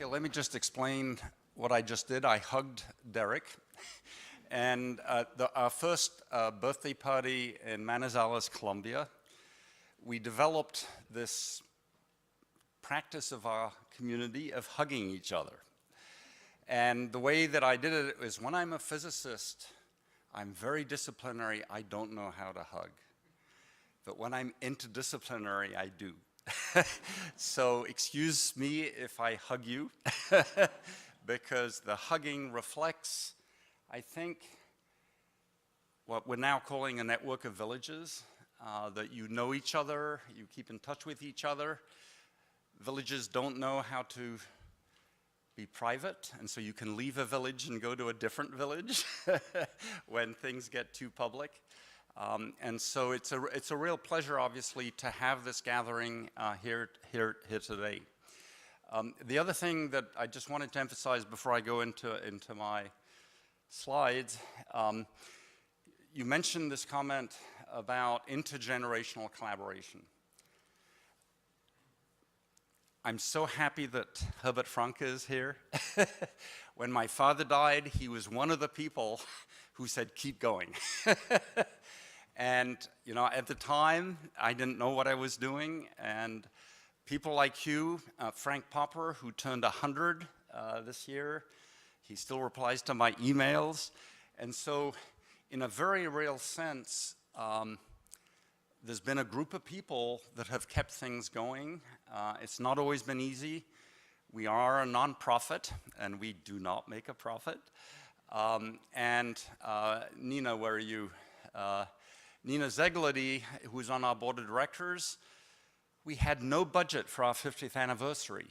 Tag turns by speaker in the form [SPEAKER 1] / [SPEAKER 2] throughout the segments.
[SPEAKER 1] Okay, let me just explain what I just did. I hugged Derek. And our first birthday party in Manizales, Colombia, we developed this practice of our community of hugging each other. And the way that I did it is when I'm a physicist, I'm very disciplinary. I don't know how to hug. But when I'm interdisciplinary, I do. So excuse me if I hug you, because the hugging reflects, I think, what we're now calling a network of villages, that you know each other, you keep in touch with each other. Villages don't know how to be private, and so you can leave a village and go to a different village when things get too public. And so it's a real pleasure, obviously, to have this gathering here today. The other thing that I just wanted to emphasize before I go into my slides, you mentioned this comment about intergenerational collaboration. I'm so happy that Herbert Franke is here. When my father died, he was one of the people who said, keep going. And, you know, at the time, I didn't know what I was doing, and people like you, Frank Popper, who turned 100 this year, he still replies to my emails. And so, in a very real sense, there's been a group of people that have kept things going. It's not always been easy. We are a nonprofit, and we do not make a profit. Nina, where are you? Nina Czegledy, who's on our board of directors, we had no budget for our 50th anniversary.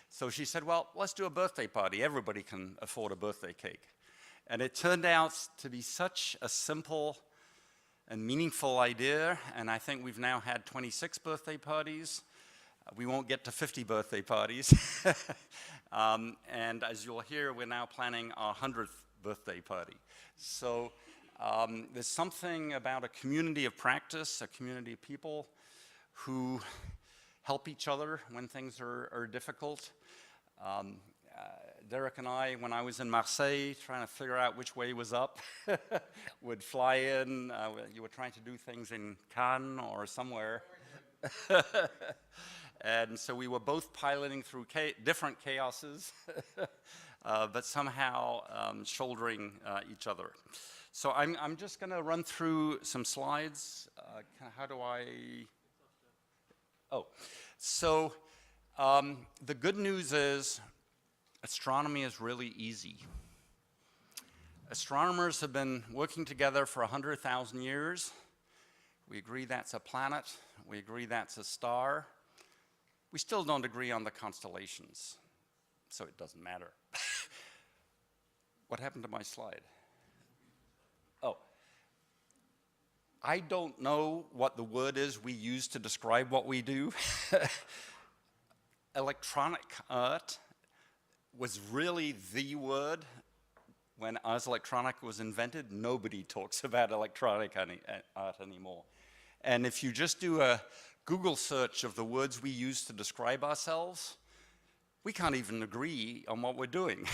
[SPEAKER 1] So she said, well, let's do a birthday party. Everybody can afford a birthday cake. And it turned out to be such a simple and meaningful idea, and I think we've now had 26 birthday parties. We won't get to 50 birthday parties. And as you'll hear, we're now planning our 100th birthday party. So there's something about a community of practice, a community of people who help each other when things are difficult. Derek and I, when I was in Marseille trying to figure out which way was up, would fly in. You were trying to do things in Cannes or somewhere. And so we were both piloting through different chaoses, but somehow shouldering each other. So I'm just going to run through some slides. How do I? Oh, so the good news is astronomy is really easy. Astronomers have been working together for 100,000 years. We agree that's a planet. We agree that's a star. We still don't agree on the constellations, so it doesn't matter. What happened to my slide? Oh. I don't know what the word is we use to describe what we do. Electronic art was really the word when Ars Electronica was invented. Nobody talks about electronic art anymore. And if you just do a Google search of the words we use to describe ourselves, we can't even agree on what we're doing.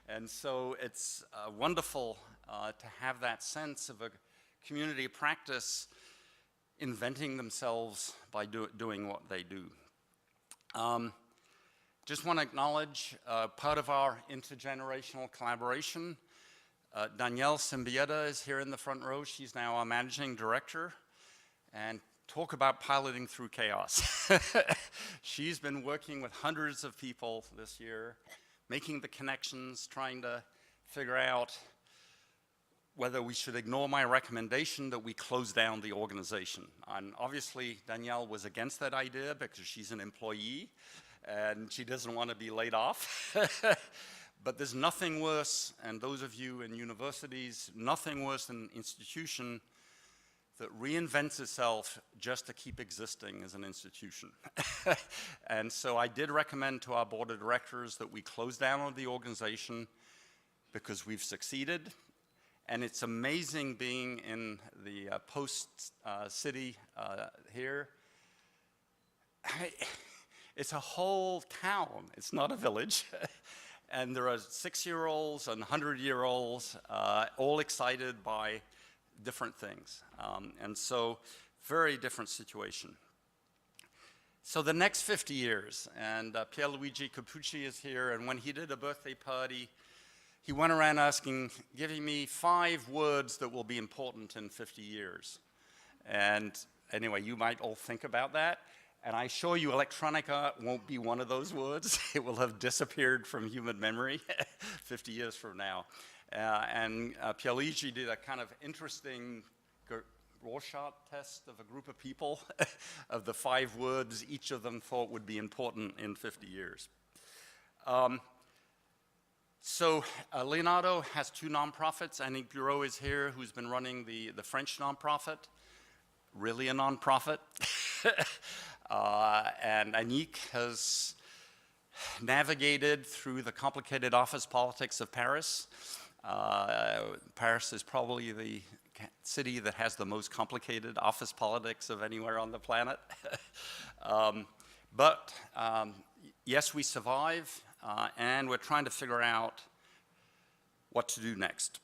[SPEAKER 1] And so it's wonderful to have that sense of a community practice inventing themselves by doing what they do. Just want to acknowledge part of our intergenerational collaboration. Danielle Simbieta is here in the front row. She's now our managing director. And talk about piloting through chaos. She's been working with hundreds of people this year, making the connections, trying to figure out whether we should ignore my recommendation that we close down the organization. And obviously, Danielle was against that idea because she's an employee and she doesn't want to be laid off. But there's nothing worse, and those of you in universities, nothing worse than an institution that reinvents itself just to keep existing as an institution. And so I did recommend to our board of directors that we close down on the organization because we've succeeded. And it's amazing being in the post city here. It's a whole town. It's not a village. And there are 6-year-olds and 100-year-olds, all excited by different things. And so, very different situation. So the next 50 years, and Pierluigi Capucci is here, and when he did a birthday party, he went around asking, giving me 5 words that will be important in 50 years. And anyway, you might all think about that. And I assure you, electronica won't be one of those words. It will have disappeared from human memory 50 years from now. And Pierluigi did a kind of interesting Rorschach test of a group of people of the 5 words each of them thought would be important in 50 years. Leonardo has 2 nonprofits. Annick Bureau is here, who's been running the French nonprofit, really a nonprofit. And Annick has navigated through the complicated office politics of Paris. Paris is probably the city that has the most complicated office politics of anywhere on the planet. Yes, we survive, and we're trying to figure out what to do next.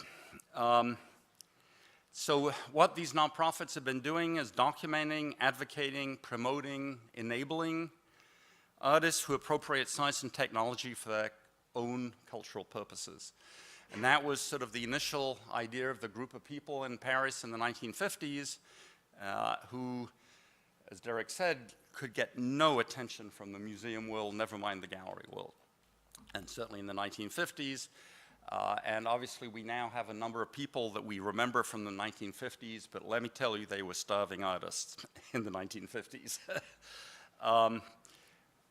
[SPEAKER 1] So what these nonprofits have been doing is documenting, advocating, promoting, enabling artists who appropriate science and technology for their own cultural purposes. And that was sort of the initial idea of the group of people in Paris in the 1950s who, as Derek said, could get no attention from the museum world, never mind the gallery world. And certainly in the 1950s, and obviously we now have a number of people that we remember from the 1950s, but let me tell you, they were starving artists in the 1950s.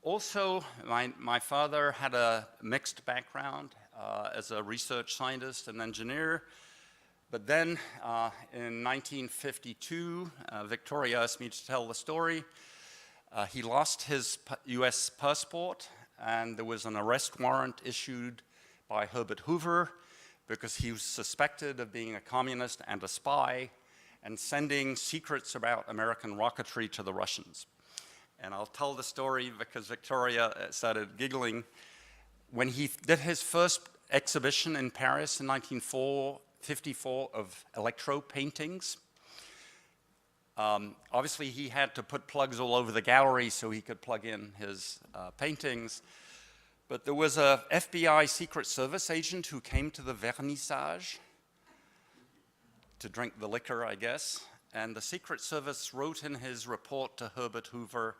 [SPEAKER 1] Also, my father had a mixed background as a research scientist and engineer, but then in 1952, Victoria asked me to tell the story. He lost his US passport, and there was an arrest warrant issued by Herbert Hoover because he was suspected of being a communist and a spy and sending secrets about American rocketry to the Russians. And I'll tell the story because Victoria started giggling. When he did his first exhibition in Paris in 1954 of electro paintings, obviously he had to put plugs all over the gallery so he could plug in his paintings. But there was a FBI Secret Service agent who came to the vernissage to drink the liquor, I guess. And the Secret Service wrote in his report to Herbert Hoover,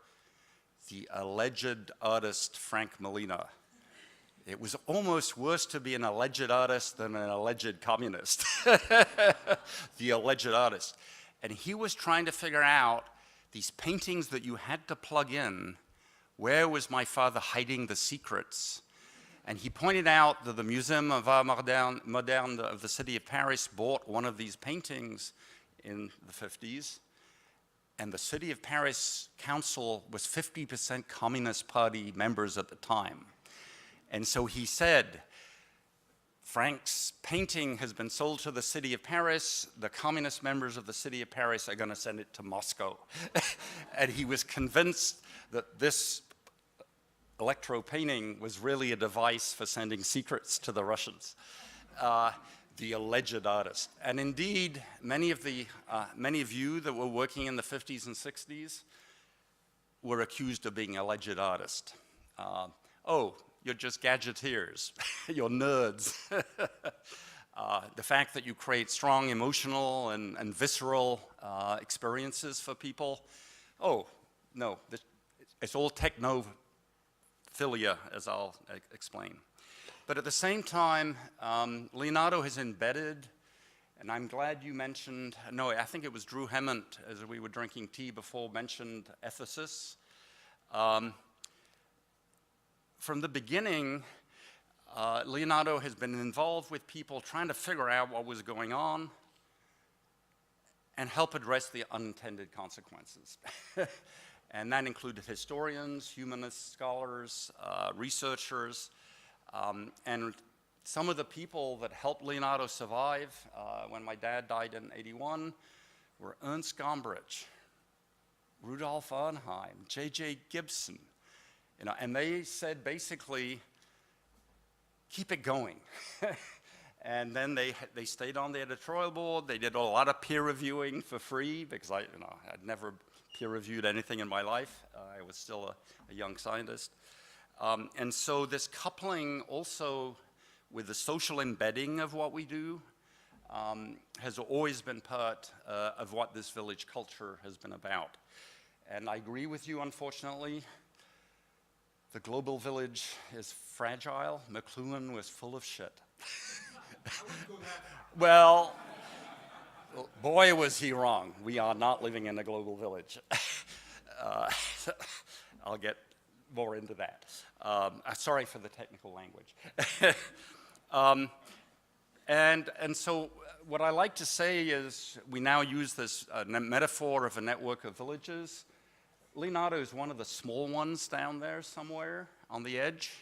[SPEAKER 1] the alleged artist Frank Malina. It was almost worse to be an alleged artist than an alleged communist. The alleged artist. And he was trying to figure out these paintings that you had to plug in. Where was my father hiding the secrets? And he pointed out that the Museum of Art Moderne of the city of Paris bought one of these paintings in the 50s. And the city of Paris council was 50% Communist Party members at the time. And so he said, Frank's painting has been sold to the city of Paris. The communist members of the city of Paris are going to send it to Moscow. And he was convinced that this electro painting was really a device for sending secrets to the Russians, the alleged artist. And indeed, many of you that were working in the 50s and 60s were accused of being alleged artists. Oh, you're just gadgeteers, you're nerds. The fact that you create strong emotional and visceral experiences for people, oh, no, it's all technophilia, as I'll explain. But at the same time, Leonardo has embedded, and I'm glad you mentioned, no, I think it was Drew Hemmant, as we were drinking tea before, mentioned ethicists. From the beginning, Leonardo has been involved with people trying to figure out what was going on and help address the unintended consequences. And that included historians, humanist scholars, researchers, and some of the people that helped Leonardo survive when my dad died in '81 were Ernst Gombrich, Rudolf Arnheim, J.J. Gibson. You know, and they said basically, keep it going. And then they stayed on the editorial board. They did a lot of peer reviewing for free because I'd never peer reviewed anything in my life. I was still a young scientist. And so this coupling also with the social embedding of what we do has always been part of what this village culture has been about. And I agree with you, unfortunately. The global village is fragile. McLuhan was full of shit. Well, boy, was he wrong. We are not living in a global village. I'll get more into that. Sorry for the technical language. And so what I like to say is we now use this metaphor of a network of villages. Leonardo is one of the small ones down there somewhere on the edge.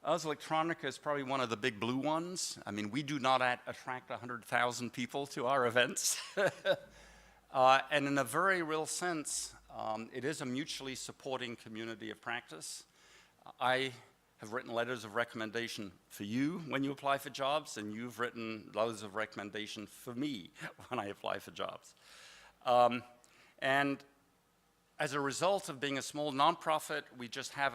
[SPEAKER 1] Ars Electronica is probably one of the big blue ones. I mean, we do not attract 100,000 people to our events. And in a very real sense, it is a mutually supporting community of practice. I have written letters of recommendation for you when you apply for jobs, and you've written letters of recommendation for me when I apply for jobs. And as a result of being a small nonprofit, we just have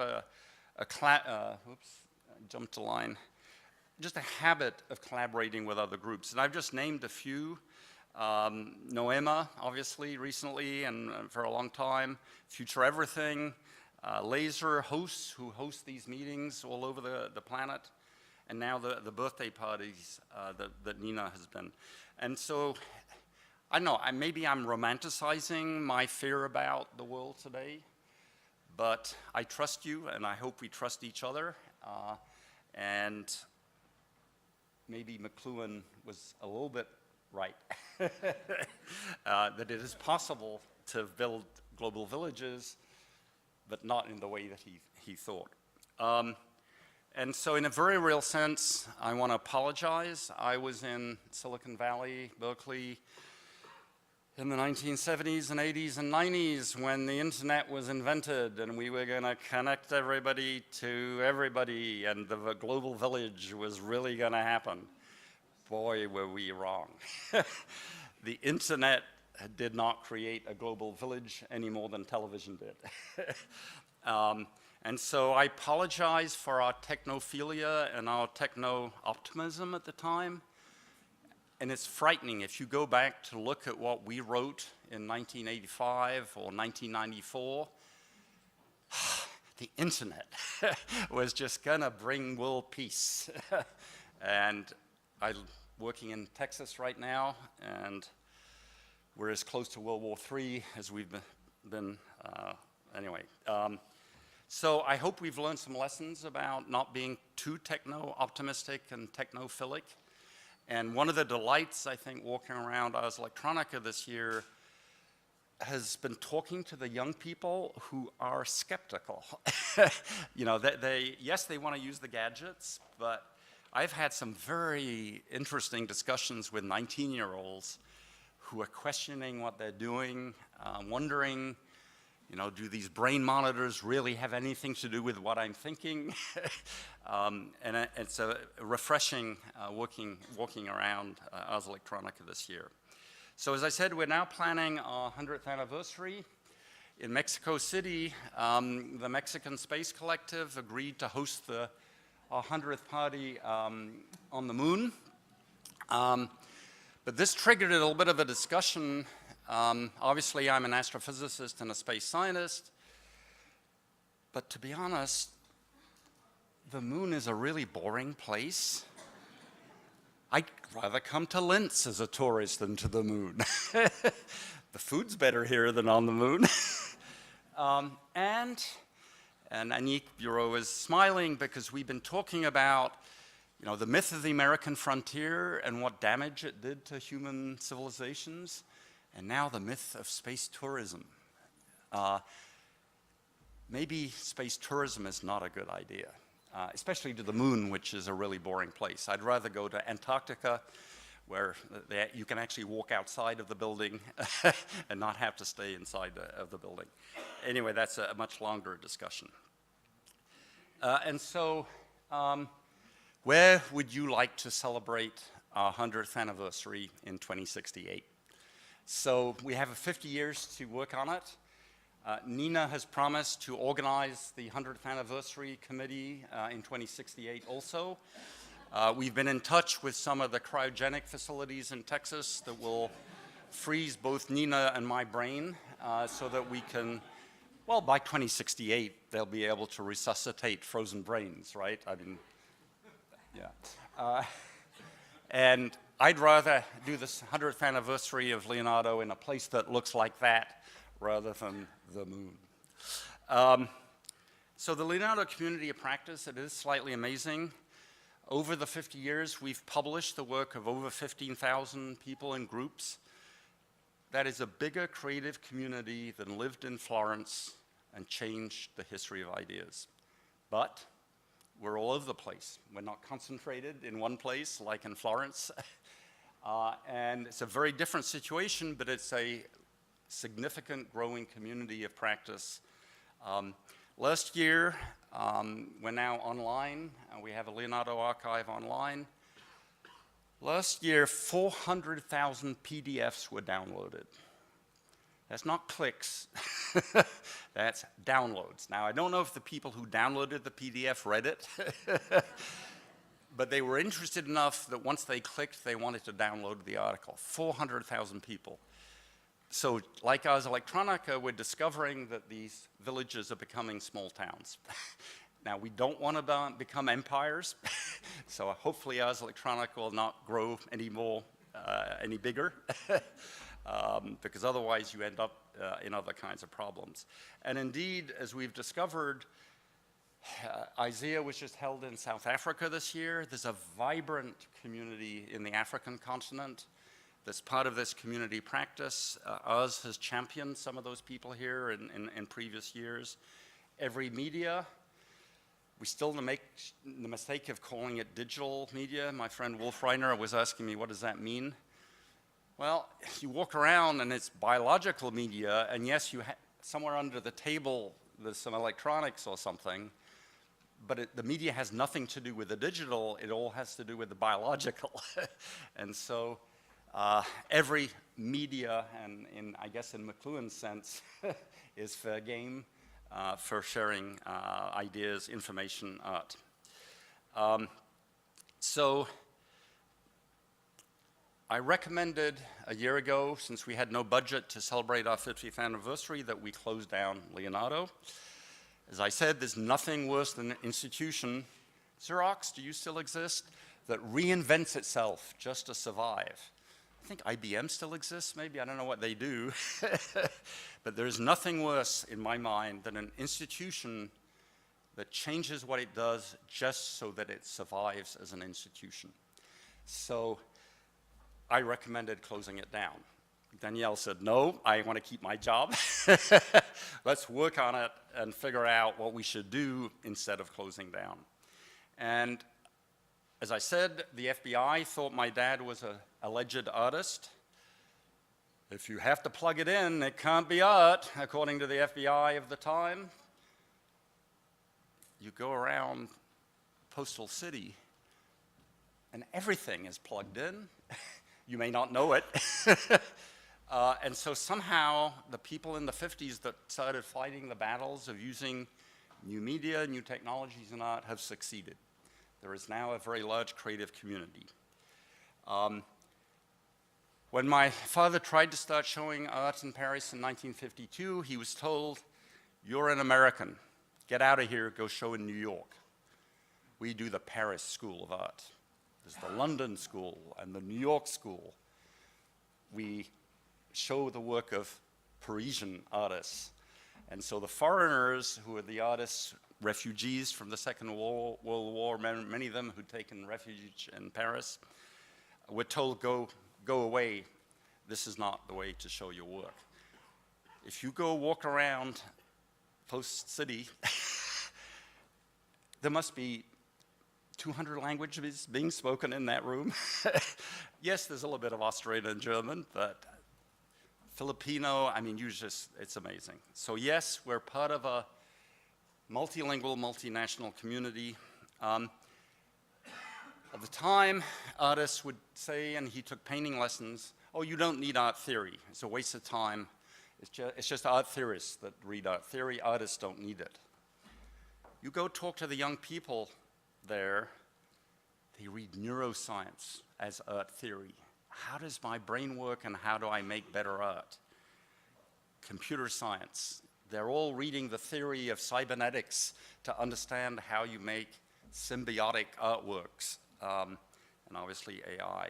[SPEAKER 1] jumped a line, just a habit of collaborating with other groups. And I've just named a few. Noema, obviously, recently and for a long time. Future Everything. Laser hosts who host these meetings all over the planet. And now the birthday parties that Nina has been. And so, I don't know, maybe I'm romanticizing my fear about the world today. But I trust you, and I hope we trust each other. And maybe McLuhan was a little bit right, that it is possible to build global villages, but not in the way that he thought. And so in a very real sense, I want to apologize. I was in Silicon Valley, Berkeley, in the 1970s and 80s and 90s when the internet was invented and we were going to connect everybody to everybody and the global village was really going to happen. Boy, were we wrong. The internet did not create a global village any more than television did. And so I apologize for our technophilia and our techno-optimism at the time. And it's frightening if you go back to look at what we wrote in 1985 or 1994. The internet was just gonna bring world peace. And I'm working in Texas right now, and we're as close to World War III as we've been anyway. So I hope we've learned some lessons about not being too techno-optimistic and technophilic. And one of the delights, I think, walking around Ars Electronica this year has been talking to the young people who are skeptical. You know, yes, they want to use the gadgets, but I've had some very interesting discussions with 19-year-olds who are questioning what they're doing, wondering, you know, do these brain monitors really have anything to do with what I'm thinking? And it's a refreshing walking around Ars Electronica this year. So as I said, we're now planning our 100th anniversary. In Mexico City, the Mexican Space Collective agreed to host our 100th party on the moon. But this triggered a little bit of a discussion. Obviously, I'm an astrophysicist and a space scientist. But to be honest, the moon is a really boring place. I'd rather come to Linz as a tourist than to the moon. The food's better here than on the moon. And Anik Bureau is smiling because we've been talking about, you know, the myth of the American frontier and what damage it did to human civilizations, and now the myth of space tourism. Maybe space tourism is not a good idea, especially to the moon, which is a really boring place. I'd rather go to Antarctica, where you can actually walk outside of the building and not have to stay inside of the building. Anyway, that's a much longer discussion. And so, where would you like to celebrate our 100th anniversary in 2068? So we have 50 years to work on it. Nina has promised to organize the 100th anniversary committee in 2068 also. We've been in touch with some of the cryogenic facilities in Texas that will freeze both Nina and my brain so that we can, well, by 2068, they'll be able to resuscitate frozen brains, right? I mean, yeah. And I'd rather do this 100th anniversary of Leonardo in a place that looks like that rather than the moon. So the Leonardo community of practice, it is slightly amazing. Over the 50 years, we've published the work of over 15,000 people in groups. That is a bigger creative community than lived in Florence and changed the history of ideas. But we're all over the place. We're not concentrated in one place like in Florence. And it's a very different situation, but it's a significant growing community of practice. Last year, we're now online. We have a Leonardo archive online. Last year, 400,000 PDFs were downloaded. That's not clicks, that's downloads. Now, I don't know if the people who downloaded the PDF read it, but they were interested enough that once they clicked, they wanted to download the article. 400,000 people. So, like Ars Electronica, we're discovering that these villages are becoming small towns. Now, we don't want to become empires, so hopefully Ars Electronica will not grow any bigger. Because otherwise you end up in other kinds of problems. And indeed, as we've discovered, ISEA was just held in South Africa this year. There's a vibrant community in the African continent that's part of this community practice. Ars has championed some of those people here in previous years. Every media, we still make the mistake of calling it digital media. My friend Wolf Reiner was asking me, what does that mean? Well, you walk around and it's biological media, and yes, somewhere under the table there's some electronics or something, but the media has nothing to do with the digital, it all has to do with the biological. And so every media, and I guess in McLuhan's sense, is fair game for sharing ideas, information, art. So I recommended a year ago, since we had no budget to celebrate our 50th anniversary, that we close down Leonardo. As I said, there's nothing worse than an institution, Xerox, do you still exist, that reinvents itself just to survive. I think IBM still exists, maybe, I don't know what they do. But there's nothing worse, in my mind, than an institution that changes what it does just so that it survives as an institution. So I recommended closing it down. Danielle said, no, I want to keep my job. Let's work on it and figure out what we should do instead of closing down. And as I said, the FBI thought my dad was an alleged artist. If you have to plug it in, it can't be art, according to the FBI of the time. You go around Postal City, and everything is plugged in. You may not know it. And so somehow the people in the 50s that started fighting the battles of using new media, new technologies and art have succeeded. There is now a very large creative community. When my father tried to start showing art in Paris in 1952, he was told, you're an American. Get out of here, go show in New York. We do the Paris School of Art. There's the London School and the New York School. We show the work of Parisian artists. And so the foreigners, who are the artists, refugees from the Second World War, many of them who'd taken refuge in Paris, were told, go away. This is not the way to show your work. If you go walk around Post City, there must be 200 languages being spoken in that room. Yes, there's a little bit of Australian German, but Filipino, I mean, it's amazing. So yes, we're part of a multilingual, multinational community. At the time, artists would say, and he took painting lessons, oh, you don't need art theory. It's a waste of time. It's just art theorists that read art theory. Artists don't need it. You go talk to the young people there, they read neuroscience as art theory. How does my brain work and how do I make better art? Computer science. They're all reading the theory of cybernetics to understand how you make symbiotic artworks, and obviously AI.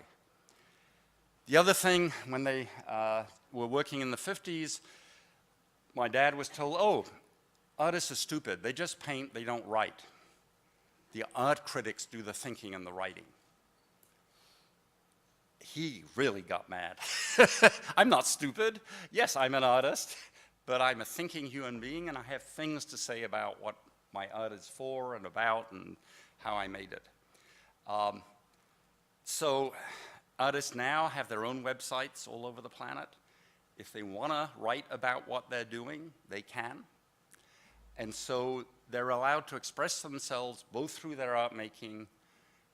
[SPEAKER 1] The other thing, when they were working in the 50s, my dad was told, oh, artists are stupid. They just paint, they don't write. The art critics do the thinking and the writing. He really got mad. I'm not stupid. Yes, I'm an artist, but I'm a thinking human being, and I have things to say about what my art is for and about and how I made it. So artists now have their own websites all over the planet. If they want to write about what they're doing, they can. And so they're allowed to express themselves both through their art making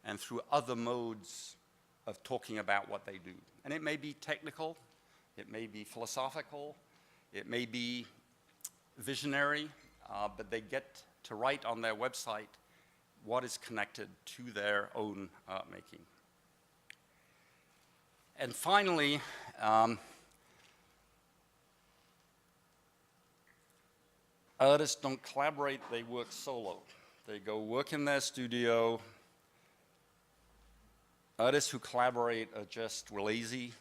[SPEAKER 1] and through other modes of talking about what they do. And it may be technical, it may be philosophical, it may be visionary, but they get to write on their website what is connected to their own art making. And finally, artists don't collaborate, they work solo. They go work in their studio. Artists who collaborate are just lazy.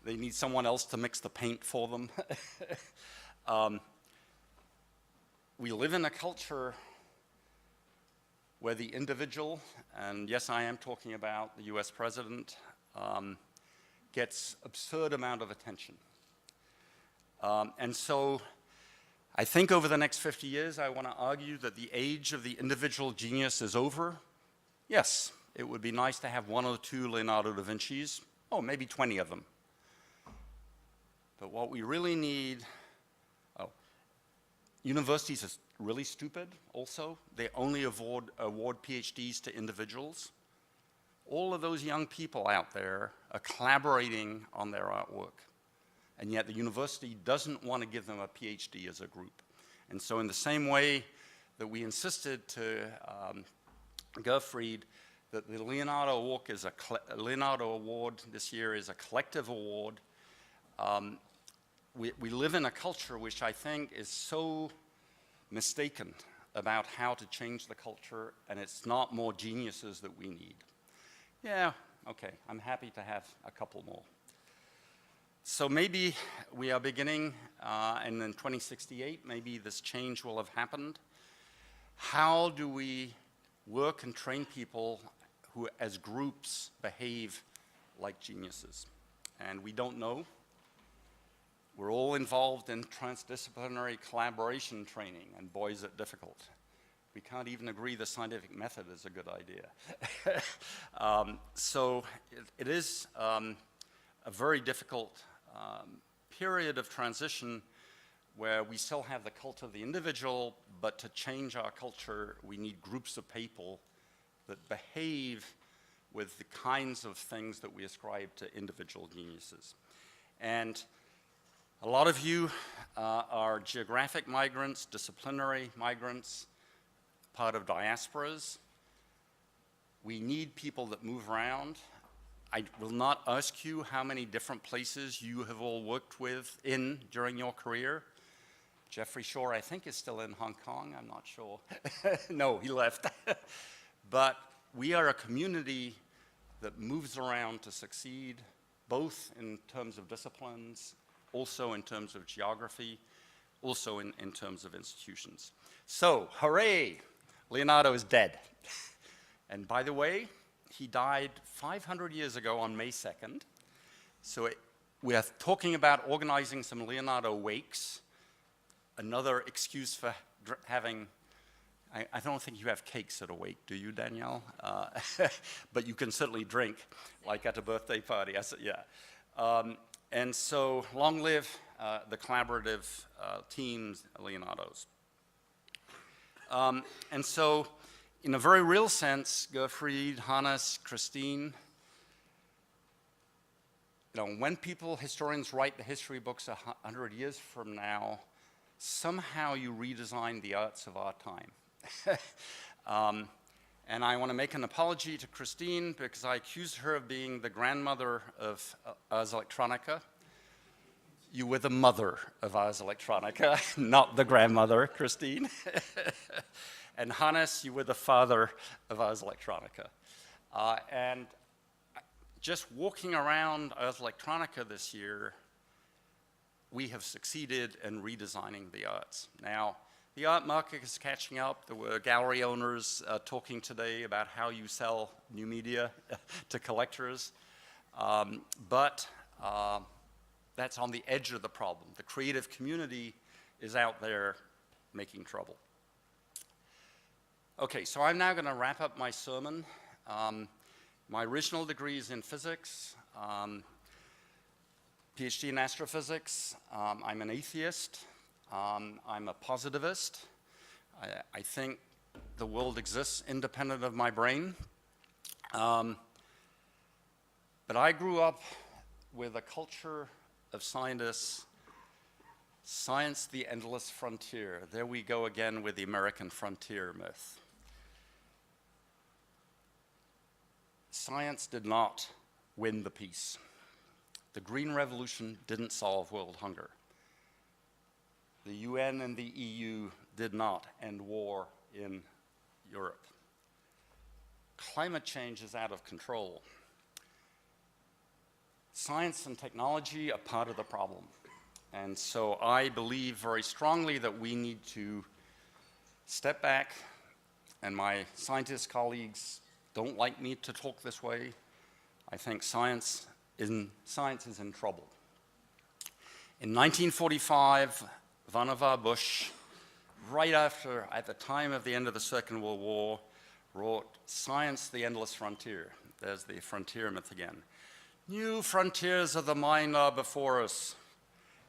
[SPEAKER 1] They need someone else to mix the paint for them. We live in a culture where the individual, and yes, I am talking about the US president, gets absurd amount of attention. And so I think over the next 50 years, I want to argue that the age of the individual genius is over. Yes, it would be nice to have 1 or 2 Leonardo da Vincis, oh, maybe 20 of them. But what we really need, universities are really stupid also. They only award PhDs to individuals. All of those young people out there are collaborating on their artwork. And yet the university doesn't want to give them a PhD as a group. And so in the same way that we insisted to Gerfried that the Leonardo Award this year is a collective award, we live in a culture which I think is so mistaken about how to change the culture, and it's not more geniuses that we need. Yeah, okay, I'm happy to have a couple more. So maybe we are beginning, and in 2068, maybe this change will have happened. How do we work and train people who, as groups, behave like geniuses? And we don't know. We're all involved in transdisciplinary collaboration training, and boy, is it difficult. We can't even agree the scientific method is a good idea. So it is a very difficult period of transition where we still have the cult of the individual, but to change our culture, we need groups of people that behave with the kinds of things that we ascribe to individual geniuses. And a lot of you are geographic migrants, disciplinary migrants, part of diasporas. We need people that move around. I will not ask you how many different places you have all worked with during your career. Jeffrey Shore, I think, is still in Hong Kong. I'm not sure. No, he left. But we are a community that moves around to succeed, both in terms of disciplines, also in terms of geography, also in terms of institutions. So, hooray! Leonardo is dead. And by the way, he died 500 years ago on May 2nd. So we are talking about organizing some Leonardo wakes. Another excuse for having, I don't think you have cakes at a wake, do you, Danielle? But you can certainly drink, like at a birthday party. Yeah. And so long live the collaborative teams, Leonardo's. And so, in a very real sense, Gottfried, Hannes, Christine, when historians write the history books 100 years from now, somehow you redesign the arts of our time. And I want to make an apology to Christine because I accused her of being the grandmother of Ars Electronica. You were the mother of Ars Electronica, not the grandmother, Christine. And Hannes, you were the father of Ars Electronica. And just walking around Ars Electronica this year, we have succeeded in redesigning the arts. Now, the art market is catching up. There were gallery owners talking today about how you sell new media to collectors. But that's on the edge of the problem. The creative community is out there making trouble. Okay, so I'm now going to wrap up my sermon. My original degree is in physics, PhD in astrophysics. I'm an atheist. I'm a positivist. I think the world exists independent of my brain. But I grew up with a culture of scientists, science the endless frontier. There we go again with the American frontier myth. Science did not win the peace. The Green Revolution didn't solve world hunger. The UN and the EU did not end war in Europe. Climate change is out of control. Science and technology are part of the problem. And so I believe very strongly that we need to step back, and my scientist colleagues don't like me to talk this way. I think science is in trouble. In 1945, Vannevar Bush, at the time of the end of the Second World War, wrote Science, the Endless Frontier. There's the frontier myth again. New frontiers of the mind are before us,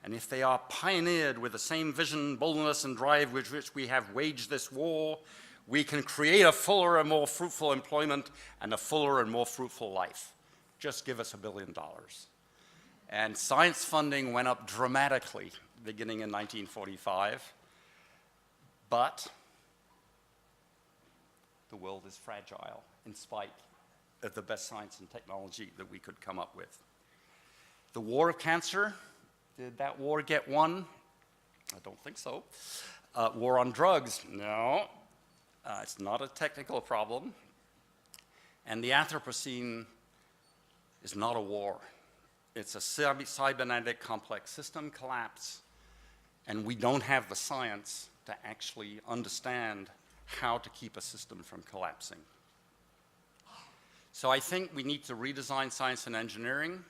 [SPEAKER 1] and if they are pioneered with the same vision, boldness, and drive with which we have waged this war, we can create a fuller and more fruitful employment and a fuller and more fruitful life. Just give us $1 billion. And science funding went up dramatically beginning in 1945, but the world is fragile in spite of the best science and technology that we could come up with. The war of cancer, did that war get won? I don't think so. War on drugs, no. It's not a technical problem. And the Anthropocene is not a war. It's a cybernetic complex system collapse, and we don't have the science to actually understand how to keep a system from collapsing. So I think we need to redesign science and engineering.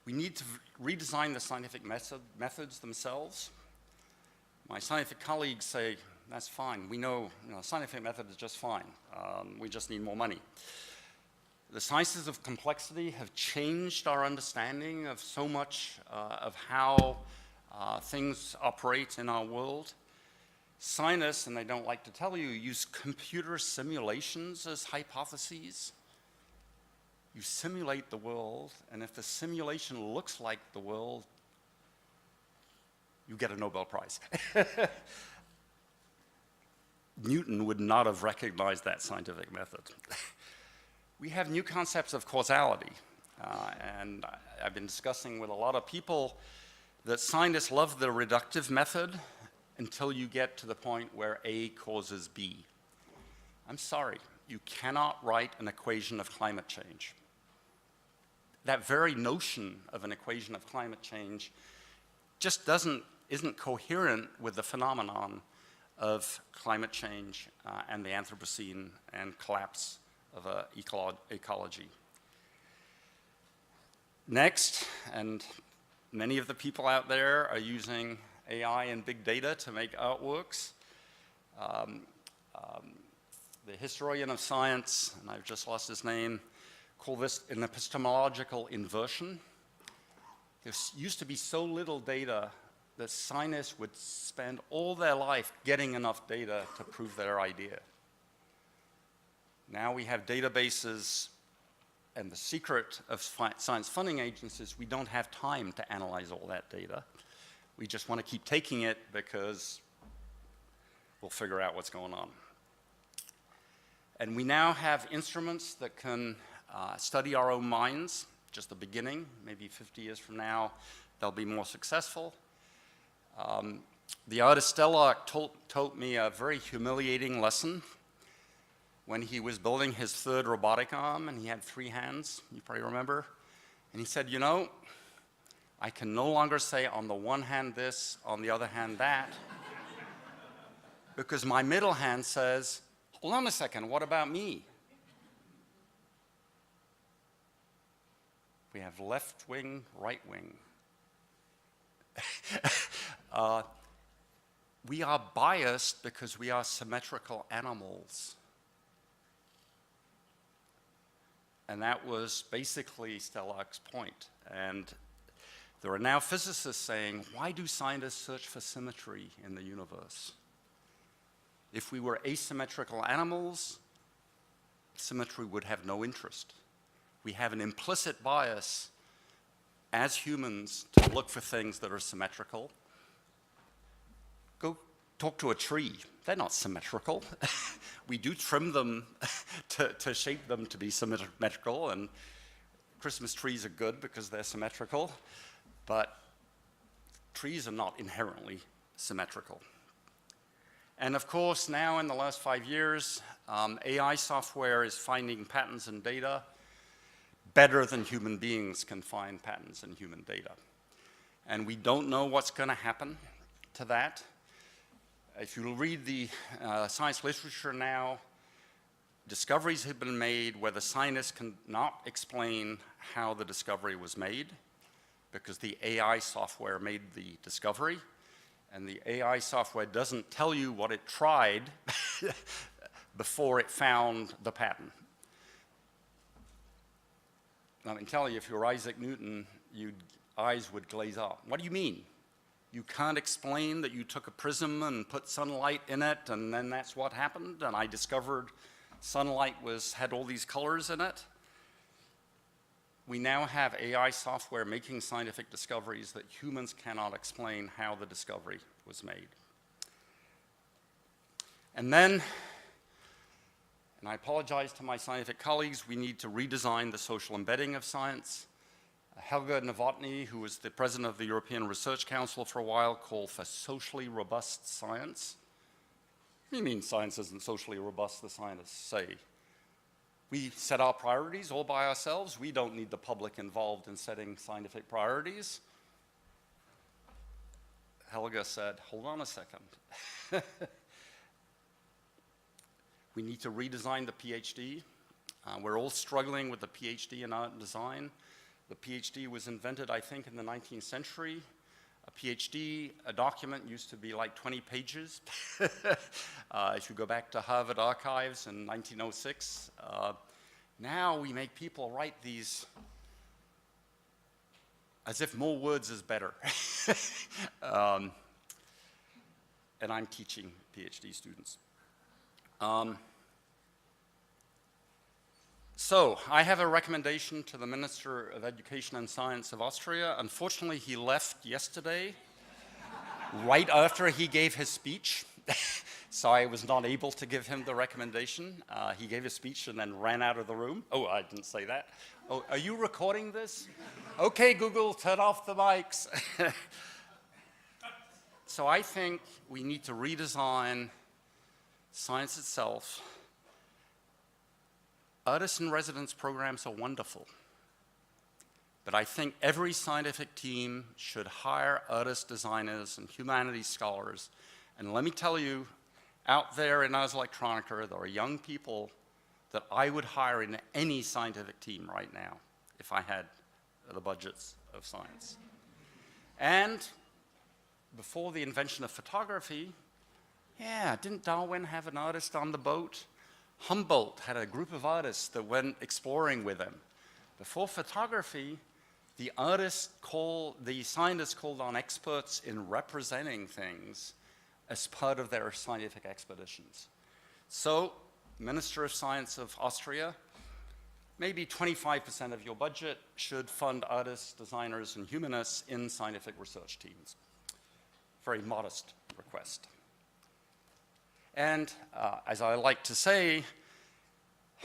[SPEAKER 1] We need to redesign the scientific methods themselves. My scientific colleagues say, that's fine. We know, scientific method is just fine. We just need more money. The sciences of complexity have changed our understanding of so much of how things operate in our world. Scientists, and they don't like to tell you, use computer simulations as hypotheses. You simulate the world, and if the simulation looks like the world, you get a Nobel Prize. Newton would not have recognized that scientific method. We have new concepts of causality, and I've been discussing with a lot of people that scientists love the reductive method until you get to the point where A causes B. I'm sorry, you cannot write an equation of climate change. That very notion of an equation of climate change just isn't coherent with the phenomenon of climate change and the Anthropocene and collapse of ecology. Next, and many of the people out there are using AI and big data to make artworks. The historian of science, and I've just lost his name, call this an epistemological inversion. There used to be so little data that scientists would spend all their life getting enough data to prove their idea. Now we have databases, and the secret of science funding agencies, we don't have time to analyze all that data. We just want to keep taking it because we'll figure out what's going on. And we now have instruments that can study our own minds, just the beginning. Maybe 50 years from now, they'll be more successful. The artist Stellark taught me a very humiliating lesson when he was building his third robotic arm, and he had 3 hands, you probably remember. And he said, you know, I can no longer say on the one hand this, on the other hand that, because my middle hand says, hold on a second, what about me? We have left wing, right wing. We are biased because we are symmetrical animals. And that was basically Stellark's point. And there are now physicists saying, why do scientists search for symmetry in the universe? If we were asymmetrical animals, symmetry would have no interest. We have an implicit bias as humans to look for things that are symmetrical. Go talk to a tree. They're not symmetrical. We do trim them to shape them to be symmetrical, and Christmas trees are good because they're symmetrical, but trees are not inherently symmetrical. And of course, now in the last 5 years, AI software is finding patterns in data better than human beings can find patterns in human data. And we don't know what's going to happen to that. If you read the science literature now, discoveries have been made where the scientists cannot explain how the discovery was made because the AI software made the discovery, and the AI software doesn't tell you what it tried before it found the pattern. I can tell you, if you were Isaac Newton, your eyes would glaze up. What do you mean? You can't explain that you took a prism and put sunlight in it, and then that's what happened, and I discovered sunlight had all these colors in it? We now have AI software making scientific discoveries that humans cannot explain how the discovery was made. And then, and I apologize to my scientific colleagues, we need to redesign the social embedding of science. Helga Novotny, who was the president of the European Research Council for a while, called for socially robust science. What do you mean science isn't socially robust, the scientists say? We set our priorities all by ourselves. We don't need the public involved in setting scientific priorities. Helga said, hold on a second. We need to redesign the PhD. We're all struggling with the PhD in art and design. The PhD was invented, I think, in the 19th century. A PhD, a document used to be like 20 pages. If you go back to Harvard archives in 1906, now we make people write these as if more words is better. And I'm teaching PhD students. So I have a recommendation to the Minister of Education and Science of Austria. Unfortunately, he left yesterday, right after he gave his speech. So I was not able to give him the recommendation. He gave his speech and then ran out of the room. Oh, I didn't say that. Oh, are you recording this? Okay, Google, turn off the mics. So I think we need to redesign science itself. Artist-in-residence programs are wonderful, but I think every scientific team should hire artist designers and humanities scholars. And let me tell you, out there in Ars Electronica, there are young people that I would hire in any scientific team right now if I had the budgets of science. And before the invention of photography, yeah, didn't Darwin have an artist on the boat? Humboldt had a group of artists that went exploring with him. Before photography, the scientists called on experts in representing things as part of their scientific expeditions. So, Minister of Science of Austria, maybe 25% of your budget should fund artists, designers, and humanists in scientific research teams. Very modest request. And as I like to say,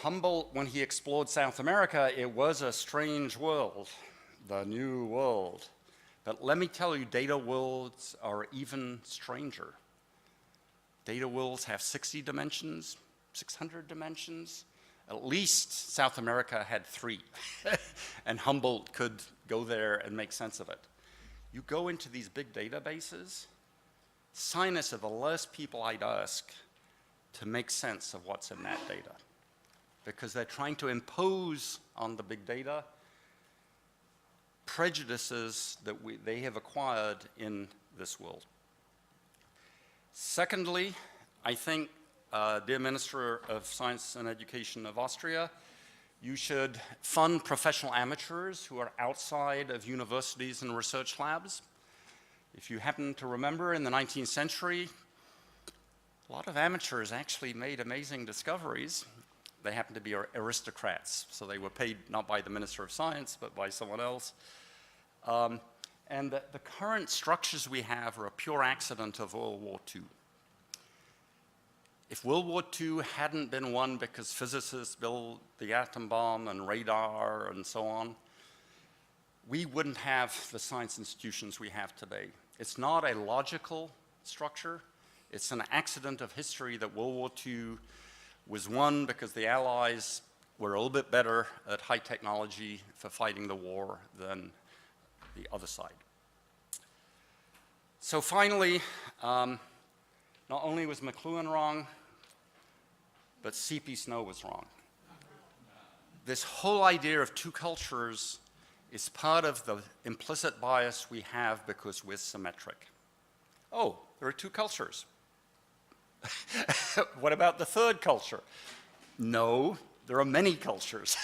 [SPEAKER 1] Humboldt, when he explored South America, it was a strange world, the new world. But let me tell you, data worlds are even stranger. Data worlds have 60 dimensions, 600 dimensions. At least South America had 3, and Humboldt could go there and make sense of it. You go into these big databases, scientists are the last people I'd ask to make sense of what's in that data, because they're trying to impose on the big data prejudices that they have acquired in this world. Secondly, I think, dear Minister of Science and Education of Austria, you should fund professional amateurs who are outside of universities and research labs. If you happen to remember, in the 19th century, a lot of amateurs actually made amazing discoveries. They happened to be aristocrats, so they were paid not by the Minister of Science, but by someone else. And the current structures we have are a pure accident of World War II. If World War II hadn't been won because physicists built the atom bomb and radar and so on, we wouldn't have the science institutions we have today. It's not a logical structure. It's an accident of history that World War II was won because the Allies were a little bit better at high technology for fighting the war than the other side. So finally, not only was McLuhan wrong, but C.P. Snow was wrong. This whole idea of 2 cultures is part of the implicit bias we have because we're symmetric. Oh, there are 2 cultures. What about the 3rd culture? No, there are many cultures.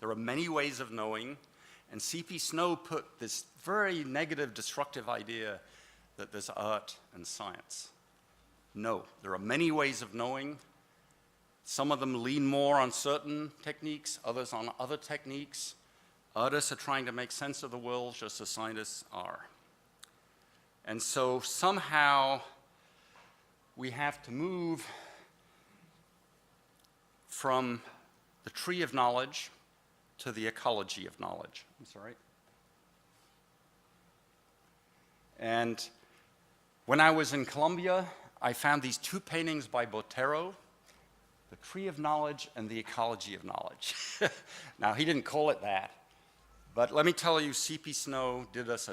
[SPEAKER 1] There are many ways of knowing, and C.P. Snow put this very negative, destructive idea that there's art and science. No, there are many ways of knowing. Some of them lean more on certain techniques, others on other techniques. Artists are trying to make sense of the world just as scientists are. And so somehow we have to move from the tree of knowledge to the ecology of knowledge. I'm sorry. And when I was in Colombia, I found these 2 paintings by Botero, The Tree of Knowledge and the Ecology of Knowledge. Now, he didn't call it that, but let me tell you, C.P. Snow did us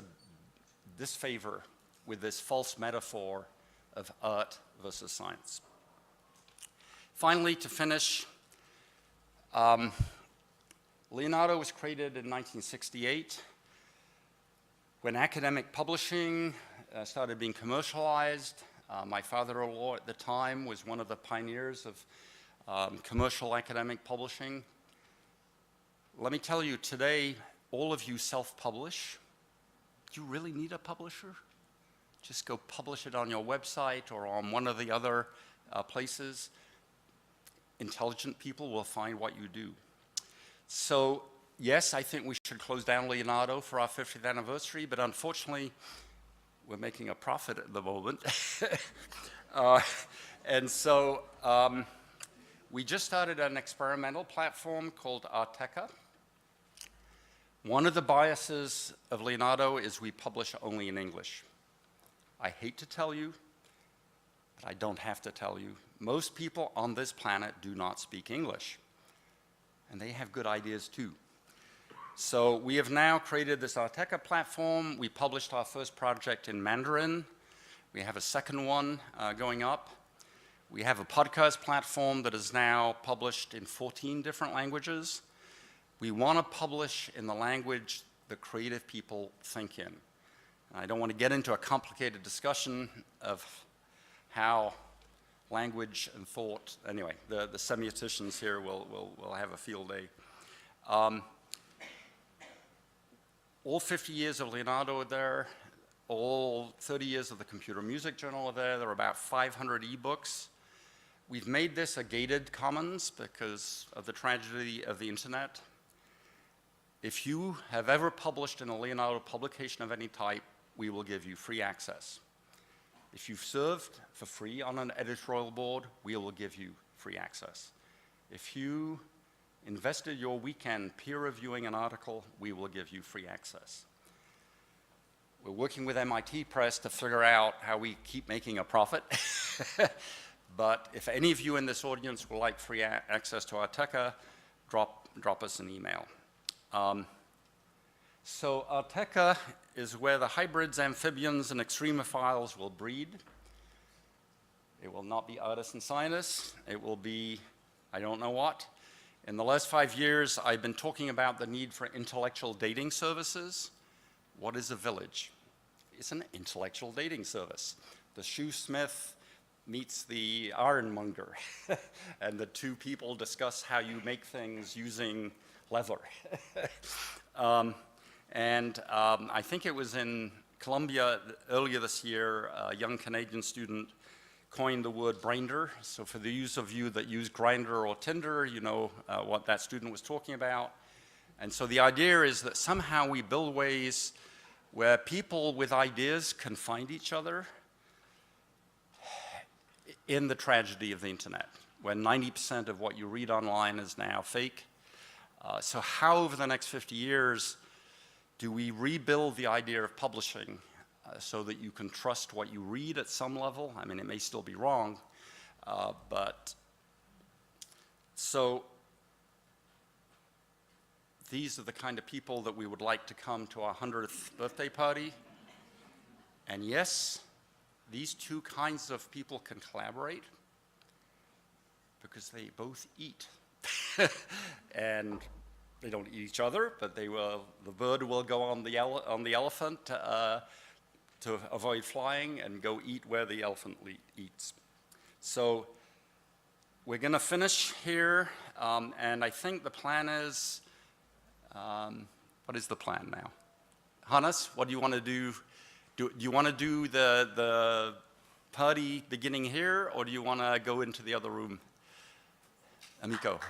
[SPEAKER 1] this favor with this false metaphor of art versus science. Finally, to finish, Leonardo was created in 1968 when academic publishing started being commercialized. My father-in-law at the time was one of the pioneers of commercial academic publishing. Let me tell you, today, all of you self-publish. Do you really need a publisher? Just go publish it on your website or on one of the other places. Intelligent people will find what you do. So, yes, I think we should close down Leonardo for our 50th anniversary, but unfortunately, we're making a profit at the moment. And so we just started an experimental platform called ARTECA. One of the biases of Leonardo is we publish only in English. I hate to tell you, but I don't have to tell you. Most people on this planet do not speak English, and they have good ideas too. So we have now created this ARTECA platform. We published our first project in Mandarin. We have a second one going up. We have a podcast platform that is now published in 14 different languages. We want to publish in the language the creative people think in. And I don't want to get into a complicated discussion of how language and thought, anyway, the semioticians here will have a field day. All 50 years of Leonardo are there. All 30 years of the Computer Music Journal are there. There are about 500 ebooks. We've made this a gated commons because of the tragedy of the internet. If you have ever published in a Leonardo publication of any type, we will give you free access. If you've served for free on an editorial board, we will give you free access. If you invested your weekend peer reviewing an article, we will give you free access. We're working with MIT Press to figure out how we keep making a profit. But if any of you in this audience would like free access to ARTECA, drop us an email. So ARTECA is where the hybrids, amphibians, and extremophiles will breed. It will not be artists and scientists. It will be, I don't know what. In the last 5 years, I've been talking about the need for intellectual dating services. What is a village? It's an intellectual dating service. The shoesmith meets the ironmonger, and the two people discuss how you make things using leather. I think it was in Columbia earlier this year, a young Canadian student coined the word Grindr. So for those of you that use Grindr or Tinder, you know what that student was talking about. And so the idea is that somehow we build ways where people with ideas can find each other in the tragedy of the internet, when 90% of what you read online is now fake. So how over the next 50 years do we rebuild the idea of publishing so that you can trust what you read at some level? I mean, it may still be wrong, but so these are the kind of people that we would like to come to our 100th birthday party. And yes, these two kinds of people can collaborate because they both eat. And they don't eat each other, but they will, the bird will go on the elephant to avoid flying and go eat where the elephant eats. So we're going to finish here, and I think the plan is, what is the plan now? Hannes, what do you want to do? Do you want to do the party beginning here, or do you want to go into the other room? Amico.